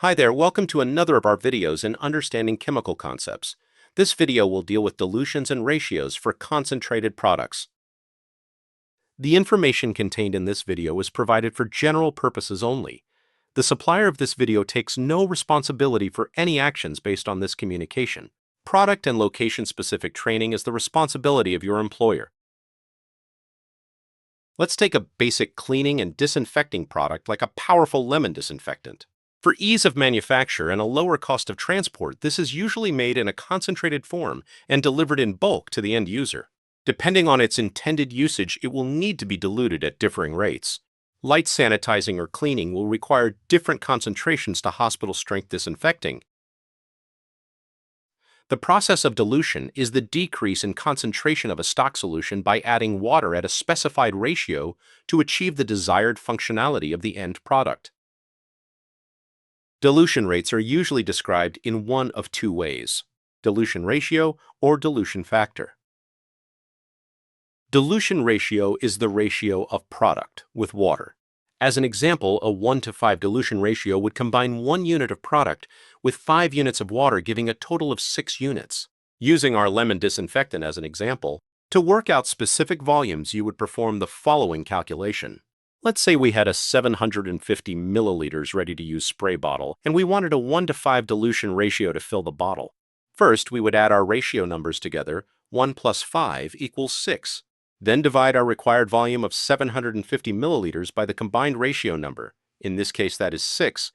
Hi there, welcome to another of our videos in understanding chemical concepts. This video will deal with dilutions and ratios for concentrated products. The information contained in this video is provided for general purposes only. The supplier of this video takes no responsibility for any actions based on this communication. Product and location-specific training is the responsibility of your employer. Let's take a basic cleaning and disinfecting product like a powerful lemon disinfectant. For ease of manufacture and a lower cost of transport, this is usually made in a concentrated form and delivered in bulk to the end user. Depending on its intended usage, it will need to be diluted at differing rates. Light sanitizing or cleaning will require different concentrations to hospital-strength disinfecting. The process of dilution is the decrease in concentration of a stock solution by adding water at a specified ratio to achieve the desired functionality of the end product. Dilution rates are usually described in one of two ways: dilution ratio or dilution factor. Dilution ratio is the ratio of product with water. As an example, a 1:5 dilution ratio would combine 1 unit of product with 5 units of water, giving a total of 6 units. Using our lemon disinfectant as an example, to work out specific volumes, you would perform the following calculation. Let's say we had a 750 milliliters ready-to-use spray bottle, and we wanted a 1:5 dilution ratio to fill the bottle. First, we would add our ratio numbers together. 1 plus 5 equals 6. Then divide our required volume of 750 milliliters by the combined ratio number. In this case, that is 6.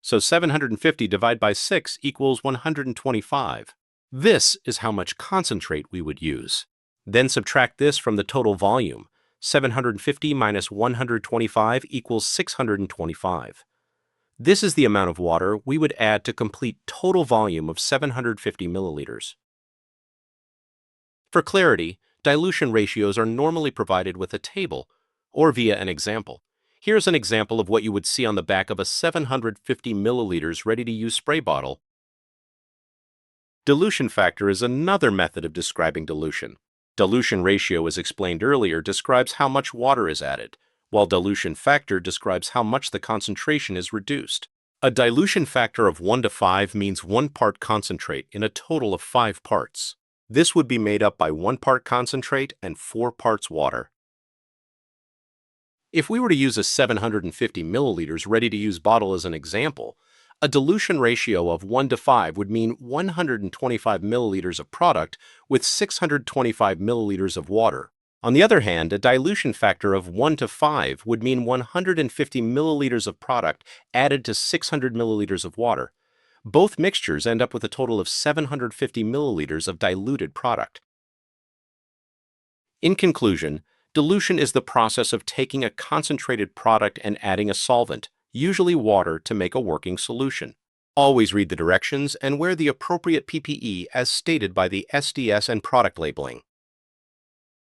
So 750 divided by 6 equals 125. This is how much concentrate we would use. Then subtract this from the total volume. 750 minus 125 equals 625. This is the amount of water we would add to complete total volume of 750 milliliters. For clarity, dilution ratios are normally provided with a table or via an example. Here's an example of what you would see on the back of a 750 milliliters ready-to-use spray bottle. Dilution factor is another method of describing dilution. Dilution ratio, as explained earlier, describes how much water is added, while dilution factor describes how much the concentration is reduced. A dilution factor of 1:5 means 1 part concentrate in a total of 5 parts. This would be made up by 1 part concentrate and 4 parts water. If we were to use a 750 milliliters ready-to-use bottle as an example, a dilution ratio of 1:5 would mean 125 milliliters of product with 625 milliliters of water. On the other hand, a dilution factor of 1:5 would mean 150 milliliters of product added to 600 milliliters of water. Both mixtures end up with a total of 750 milliliters of diluted product. In conclusion, dilution is the process of taking a concentrated product and adding a solvent, usually water, to make a working solution. Always read the directions and wear the appropriate PPE as stated by the SDS and product labeling.